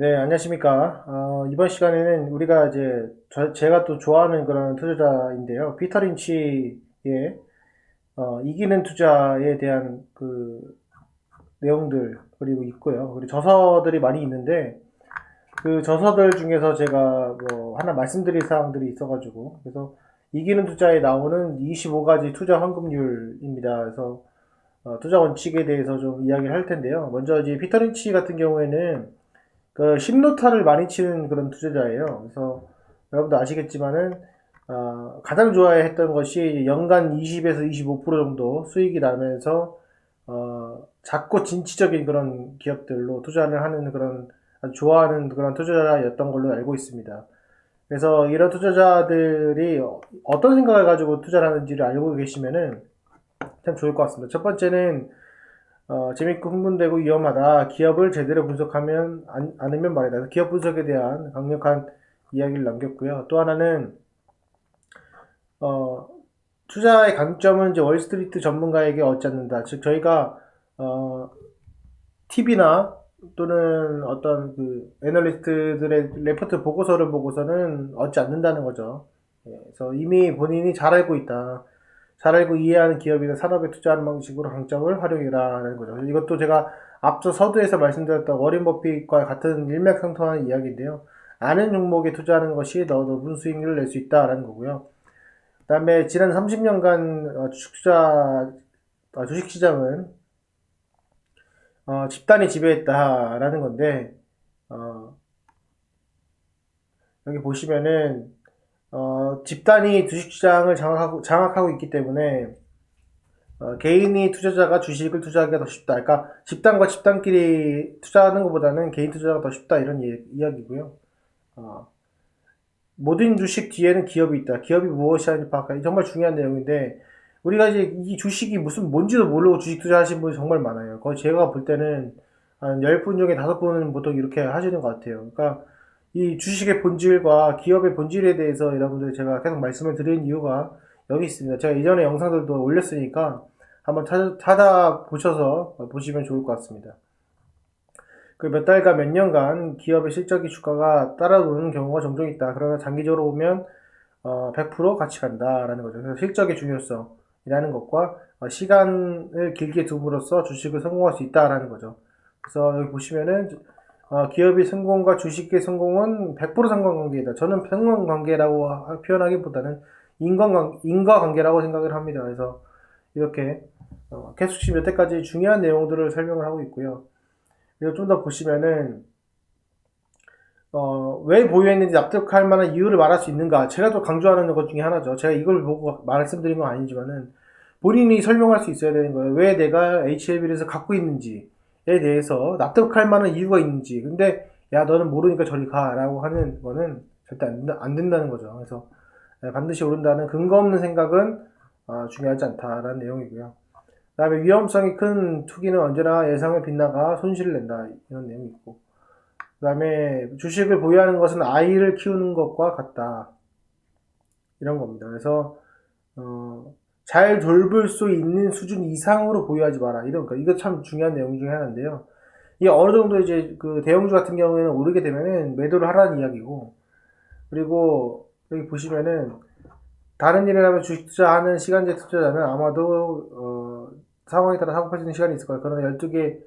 네, 안녕하십니까. 이번 시간에는 우리가 이제 제가 또 좋아하는 그런 투자자인데요. 피터 린치의 이기는 투자에 대한 그 내용들 그리고 있고요. 그리고 저서들이 많이 있는데 그 저서들 중에서 제가 뭐 하나 말씀드릴 사항들이 있어가지고 그래서 이기는 투자에 나오는 25가지 투자 환급률입니다. 그래서 투자 원칙에 대해서 좀 이야기를 할 텐데요. 먼저 이제 피터 린치 같은 경우에는 그 심로타를 많이 치는 그런 투자자예요. 그래서 여러분도 아시겠지만은 가장 좋아했던 것이 연간 20에서 25% 정도 수익이 나면서 작고 진취적인 그런 기업들로 투자를 하는 그런 아주 좋아하는 그런 투자자였던 걸로 알고 있습니다. 그래서 이런 투자자들이 어떤 생각을 가지고 투자를 하는지를 알고 계시면은 참 좋을 것 같습니다. 첫 번째는 재밌고 흥분되고 위험하다. 기업을 제대로 분석하면 않으면 말이다. 기업 분석에 대한 강력한 이야기를 남겼고요. 또 하나는 어, 투자의 강점은 이제 월스트리트 전문가에게 얻지 않는다. 즉 저희가 TV나 또는 어떤 그 애널리스트들의 레포트 보고서를 보고서는 얻지 않는다는 거죠. 예, 그래서 이미 본인이 잘 알고 있다. 잘 알고 이해하는 기업이나 산업에 투자하는 방식으로 강점을 활용해라라는 거죠. 이것도 제가 앞서 서두에서 말씀드렸던 워렌 버핏과 같은 일맥상통하는 이야기인데요. 아는 종목에 투자하는 것이 더 높은 수익률을 낼 수 있다라는 거고요. 그다음에 지난 30년간 주식시장은 집단이 지배했다라는 건데 어, 여기 보시면은 집단이 주식시장을 장악하고 있기 때문에 개인이 투자자가 주식을 투자하기가 더 쉽다. 그러니까 집단과 집단끼리 투자하는 것보다는 개인 투자가 더 쉽다. 이런 이야기고요. 어, 모든 주식 뒤에는 기업이 있다. 기업이 무엇이 하는지 파악하기 정말 중요한 내용인데 우리가 이제 이 주식이 무슨 뭔지도 모르고 주식 투자하신 분이 정말 많아요. 거의 제가 볼 때는 한 10분 중에 5분은 보통 이렇게 하시는 것 같아요. 그러니까 이 주식의 본질과 기업의 본질에 대해서 여러분들 제가 계속 말씀을 드리는 이유가 여기 있습니다. 제가 이전에 영상들도 올렸으니까 한번 찾아보셔서 보시면 좋을 것 같습니다. 그 몇 달간 몇 년간 기업의 실적이 주가가 따라오는 경우가 종종 있다. 그러나 장기적으로 보면 100% 같이 간다라는 거죠. 그래서 실적의 중요성이라는 것과 시간을 길게 둠으로써 주식을 성공할 수 있다라는 거죠. 그래서 여기 보시면은 기업의 성공과 주식의 성공은 100% 상관관계이다. 저는 상관관계라고 표현하기보다는 인과관계라고 생각을 합니다. 그래서 이렇게 계속 여태까지 중요한 내용들을 설명을 하고 있고요. 그리고 좀 더 보시면은 왜 보유했는지 납득할 만한 이유를 말할 수 있는가? 제가 또 강조하는 것 중에 하나죠. 제가 이걸 보고 말씀드린 건 아니지만은 본인이 설명할 수 있어야 되는 거예요. 왜 내가 HLB를 갖고 있는지에 대해서 납득할 만한 이유가 있는지. 근데 야 너는 모르니까 저리 가라고 하는 거는 절대 안 된다는 거죠. 그래서 반드시 오른다는 근거 없는 생각은 중요하지 않다라는 내용이고요. 그다음에 위험성이 큰 투기는 언제나 예상을 빗나가 손실을 낸다 이런 내용이 있고. 그다음에 주식을 보유하는 것은 아이를 키우는 것과 같다. 이런 겁니다. 그래서 잘 돌볼 수 있는 수준 이상으로 보유하지 마라. 이런 거. 이거 참 중요한 내용 중에 하나인데요. 이게 어느 정도 이제 그 대형주 같은 경우에는 오르게 되면은 매도를 하라는 이야기고, 그리고 여기 보시면은 다른 일을 하면 주식 투자하는 시간제 투자자는 아마도 상황에 따라 사고 팔리는 시간이 있을 거예요. 그러나 12개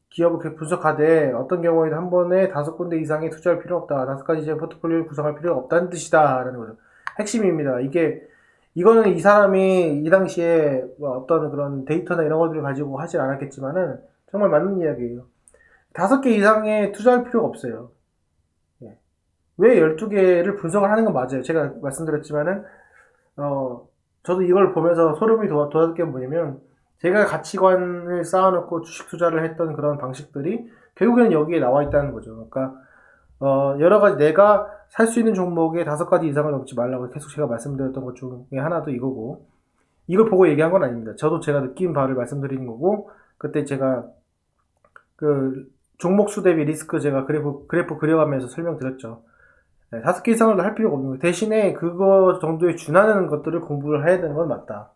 기업을 분석하되 어떤 경우에는 한 번에 5군데 이상의 투자할 필요 없다. 5가지 이상 포트폴리오를 구성할 필요가 없다는 뜻이다. 라는 거죠. 핵심입니다. 이거는 이 사람이 이 당시에 뭐 어떤 그런 데이터나 이런 것들을 가지고 하진 않았겠지만은 정말 맞는 이야기예요. 5개 이상의 투자할 필요가 없어요. 예. 왜 12개를 분석을 하는 건 맞아요. 제가 말씀드렸지만은, 저도 이걸 보면서 소름이 돋았던 게 뭐냐면, 제가 가치관을 쌓아놓고 주식 투자를 했던 그런 방식들이 결국에는 여기에 나와 있다는 거죠. 그러니까 여러 가지 내가 살 수 있는 종목에 5가지 이상을 넘지 말라고 계속 제가 말씀드렸던 것 중에 하나도 이거고, 이걸 보고 얘기한 건 아닙니다. 저도 제가 느낀 바를 말씀드리는 거고, 그때 제가 그 종목 수 대비 리스크 제가 그래프 그려가면서 설명드렸죠. 네, 5개 이상을 할 필요가 없는 거예요. 대신에 그거 정도에 준하는 것들을 공부를 해야 되는 건 맞다.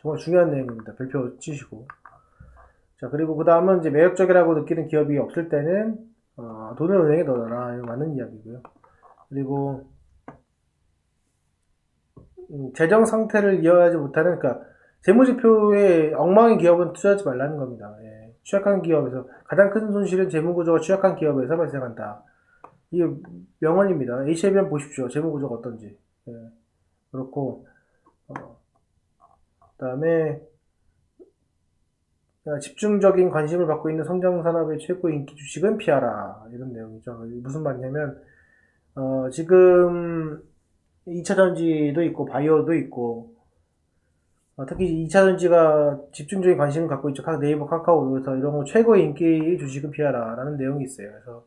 정말 중요한 내용입니다. 별표 치시고. 자, 그리고 그 다음은 이제 매력적이라고 느끼는 기업이 없을 때는, 돈을 은행에 넣어라. 이거 맞는 이야기고요. 그리고 재정 상태를 이어가지 못하는, 그러니까 재무지표에 엉망인 기업은 투자하지 말라는 겁니다. 예. 취약한 기업에서 가장 큰 손실은 재무구조가 취약한 기업에서 발생한다. 이게 명언입니다. HLBM 보십시오. 재무구조가 어떤지. 예. 그렇고 그다음에 집중적인 관심을 받고 있는 성장 산업의 최고 인기 주식은 피하라. 이런 내용이죠. 무슨 말이냐면 지금 2차전지도 있고 바이오도 있고 특히 2차전지가 집중적인 관심을 갖고 있죠. 네이버, 카카오에서 이런 거 최고의 인기 주식은 피하라 라는 내용이 있어요. 그래서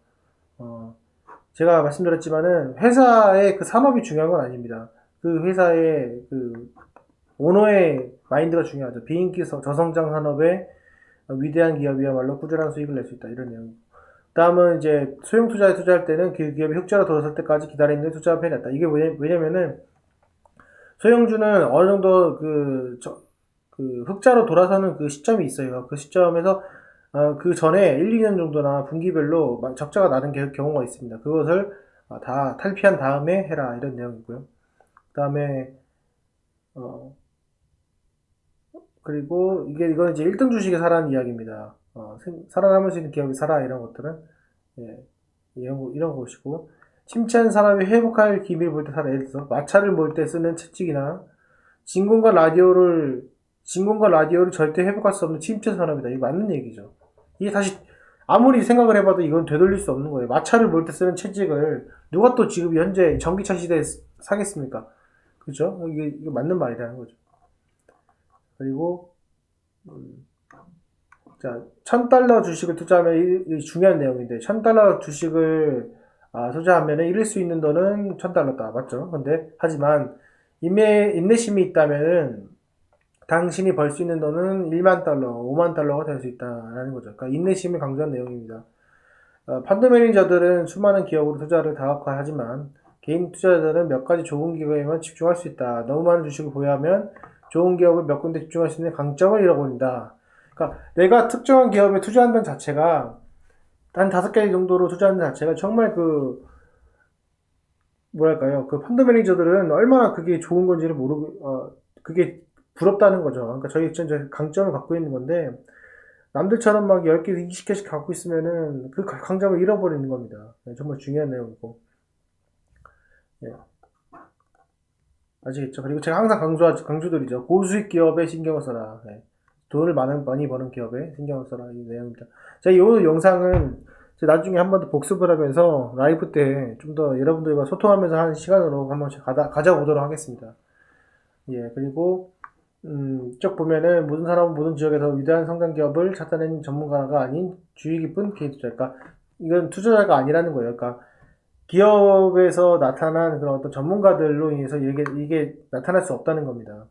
제가 말씀드렸지만은 회사의 그 산업이 중요한 건 아닙니다. 그 회사의 그 오너의 마인드가 중요하죠. 비인기 저성장 산업의 위대한 기업이야말로 꾸준한 수익을 낼 수 있다. 이런 내용. 다음은 이제 소형 투자에 투자할 때는 그 기업이 흑자로 돌아설 때까지 기다리는 데 투자가 편했다. 이게 왜냐면은 소형주는 어느 정도 그 흑자로 돌아서는 그 시점이 있어요. 그 시점에서 그 전에 1, 2년 정도나 분기별로 적자가 나는 경우가 있습니다. 그것을 다 탈피한 다음에 해라. 이런 내용이고요. 그 다음에 그리고 이건 이제 1등 주식에 사라는 이야기입니다. 살아남을 수 있는 기업이 사라. 이런 것들은 예, 이런 것이고, 침체한 사람이 회복할 기미를 볼 때 사라. 예를 들어서 마찰을 볼 때 쓰는 채찍이나 진공과 라디오를 절대 회복할 수 없는 침체 산업이다. 이거 맞는 얘기죠. 이게 다시 아무리 생각을 해봐도 이건 되돌릴 수 없는 거예요. 마찰을 볼 때 쓰는 채찍을 누가 또 지금 현재 전기차 시대에 사겠습니까? 그죠? 이게 맞는 말이라는 거죠. 그리고 자, $1,000 주식을 투자하면 이 중요한 내용인데, $1,000 주식을 투자하면 잃을 수 있는 돈은 $1,000다. 맞죠? 근데 하지만 인내심이 있다면은 당신이 벌 수 있는 돈은 $10,000, $50,000가 될 수 있다라는 거죠. 그러니까 인내심을 강조한 내용입니다. 펀드 매니저들은 수많은 기업으로 투자를 다각화하지만 개인 투자자들은 몇 가지 좋은 기업에만 집중할 수 있다. 너무 많은 주식을 보유하면 좋은 기업을 몇 군데 집중할 수 있는 강점을 잃어버린다. 그러니까 내가 특정한 기업에 투자한다는 자체가 한 5개 정도로 투자하는 자체가 정말 뭐랄까요, 그 펀드 매니저들은 얼마나 그게 좋은 건지를 모르고 그게 부럽다는 거죠. 그러니까 저희 강점을 갖고 있는 건데 남들처럼 막 10개, 20개씩 갖고 있으면은 그 강점을 잃어버리는 겁니다. 네, 정말 중요한 내용이고. 예, 아시겠죠? 그리고 제가 항상 강조드리죠. 고수익 기업에 신경을 써라. 네. 돈을 많이 버는 기업에 신경을 써라. 이 내용입니다. 제가 이 영상은 나중에 한 번 더 복습을 하면서 라이브 때 좀 더 여러분들과 소통하면서 하는 시간으로 한 번씩 가져보도록 하겠습니다. 예, 그리고, 쭉 보면은 모든 사람은 모든 지역에서 위대한 성장 기업을 찾아낸 전문가가 아닌 주의 깊은 개인 투자. 그러니까 이건 투자자가 아니라는 거예요. 그러니까 기업에서 나타난 그런 어떤 전문가들로 인해서 이게 나타날 수 없다는 겁니다.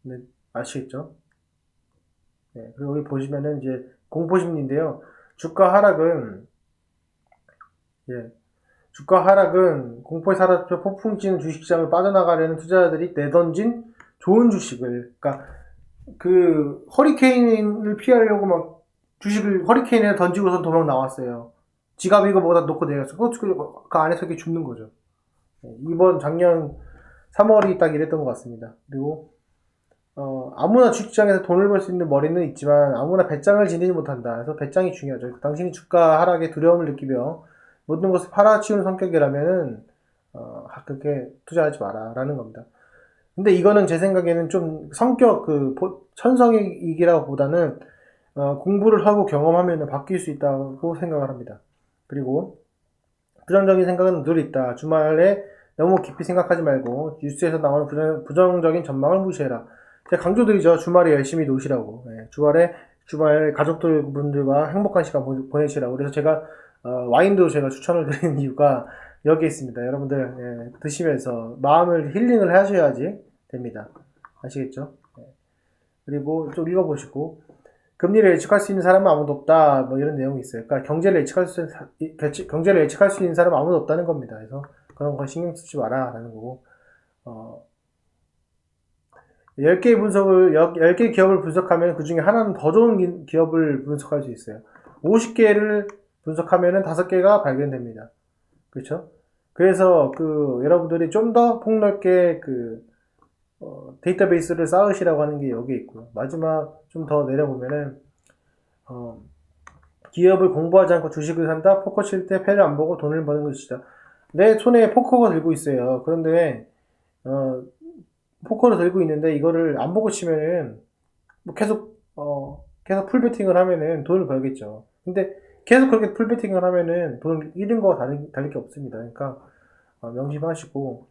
네, 아시겠죠? 네, 그리고 여기 보시면은 이제 공포심리인데요. 주가 하락은, 예, 주가 하락은 공포에 사로잡혀 폭풍 찌는 주식시장을 빠져나가려는 투자자들이 내던진 좋은 주식을, 그러니까 그 허리케인을 피하려고 막 주식을 허리케인에 던지고선 도망 나왔어요. 지갑 이거 뭐다 놓고 내렸어. 그 안에서 이렇게 죽는 거죠. 이번 작년 3월이 딱 이랬던 것 같습니다. 그리고 아무나 주식시장에서 돈을 벌 수 있는 머리는 있지만 아무나 배짱을 지니지 못한다. 그래서 배짱이 중요하죠. 당신이 주가 하락에 두려움을 느끼며 모든 것을 팔아치우는 성격이라면은 그렇게 투자하지 마라라는 겁니다. 근데 이거는 제 생각에는 좀 성격 천성이기라고 보다는 공부를 하고 경험하면 바뀔 수 있다고 생각을 합니다. 그리고 부정적인 생각은 늘 있다. 주말에 너무 깊이 생각하지 말고 뉴스에서 나오는 부정적인 전망을 무시해라. 제가 강조드리죠. 주말에 열심히 노시라고. 네, 주말에 가족들분들과 행복한 시간 보내시라고. 그래서 제가 와인도 제가 추천을 드리는 이유가 여기에 있습니다. 여러분들 드시면서 마음을 힐링을 하셔야지 됩니다. 아시겠죠? 네. 그리고 좀 읽어보시고 금리를 예측할 수 있는 사람은 아무도 없다. 뭐 이런 내용이 있어요. 그러니까 경제를 예측할 수 있는 사람은 아무도 없다는 겁니다. 그래서 그런 거 신경 쓰지 마라라는 거고. 10개 기업을 분석하면 그 중에 하나는 더 좋은 기업을 분석할 수 있어요. 50개를 분석하면은 5개가 발견됩니다. 그렇죠? 그래서 여러분들이 좀 더 폭넓게 데이터베이스를 쌓으시라고 하는 게 여기에 있고요. 마지막 좀 더 내려보면은 어, 기업을 공부하지 않고 주식을 산다. 포커 칠 때 패를 안 보고 돈을 버는 것이다. 내 손에 포커가 들고 있어요. 그런데 어, 포커를 들고 있는데 이거를 안 보고 치면은 뭐 계속 풀베팅을 하면은 돈을 벌겠죠. 근데 계속 그렇게 풀베팅을 하면은 돈 잃은 거 다를 게 없습니다. 그러니까 명심하시고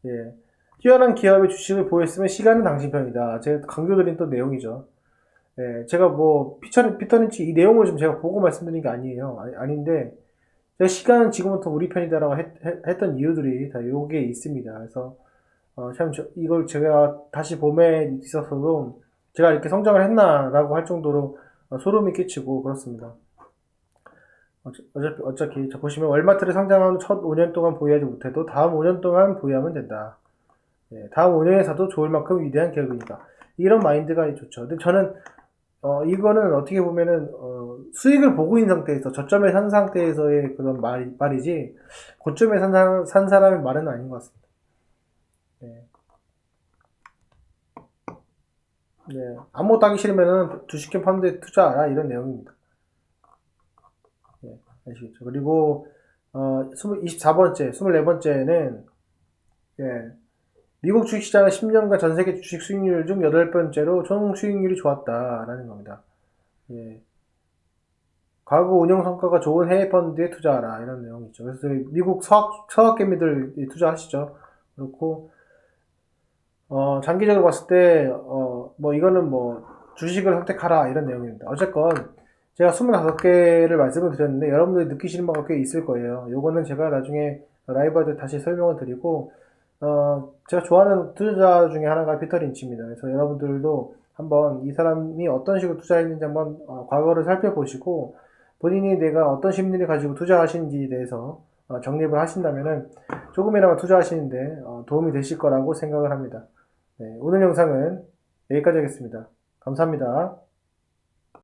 예. 뛰어난 기업의 주식을 보였으면 시간은 당신 편이다. 제가 강조드린 또 내용이죠. 예, 제가 뭐 피터린치 이 내용을 좀 제가 보고 말씀드린 게 아니에요. 아닌데 제가 시간은 지금부터 우리 편이다라고 했던 이유들이 다 여기에 있습니다. 그래서 참 이걸 제가 다시 봄에 있어서도 제가 이렇게 성장을 했나라고 할 정도로 소름이 끼치고 그렇습니다. 어차피 자 보시면 월마트를 상장한 첫 5년 동안 보유하지 못해도 다음 5년 동안 보유하면 된다. 예, 다음 5년에서도 좋을 만큼 위대한 기업이니까 이런 마인드가 좋죠. 근데 저는 이거는 어떻게 보면은 수익을 보고 있는 상태에서 저점에 산 상태에서의 그런 말이지 고점에 산 사람의 말은 아닌 것 같습니다. 네. 네. 아무것도 하기 싫으면은 주식형 펀드에 투자하라 이런 내용입니다. 네. 아시겠죠? 그리고 24번째, 24번째는 예, 미국 주식시장은 10년간 전 세계 주식 수익률 중 8번째로 총 수익률이 좋았다라는 겁니다. 예. 과거 운영 성과가 좋은 해외 펀드에 투자하라 이런 내용이 있죠. 그래서 미국 서학개미들 투자하시죠. 그렇고 장기적으로 봤을 때 뭐 이거는 뭐 주식을 선택하라 이런 내용입니다. 어쨌건 제가 25개를 말씀을 드렸는데 여러분들이 느끼시는 바가 꽤 있을 거예요. 요거는 제가 나중에 라이브 할 때 다시 설명을 드리고 제가 좋아하는 투자자 중에 하나가 피터 린치입니다. 그래서 여러분들도 한번 이 사람이 어떤 식으로 투자했는지 한번 과거를 살펴보시고 본인이 내가 어떤 심리를 가지고 투자하시는지에 대해서 정립을 하신다면은 조금이나마 투자하시는데 도움이 되실 거라고 생각을 합니다. 네, 오늘 영상은 여기까지 하겠습니다. 감사합니다.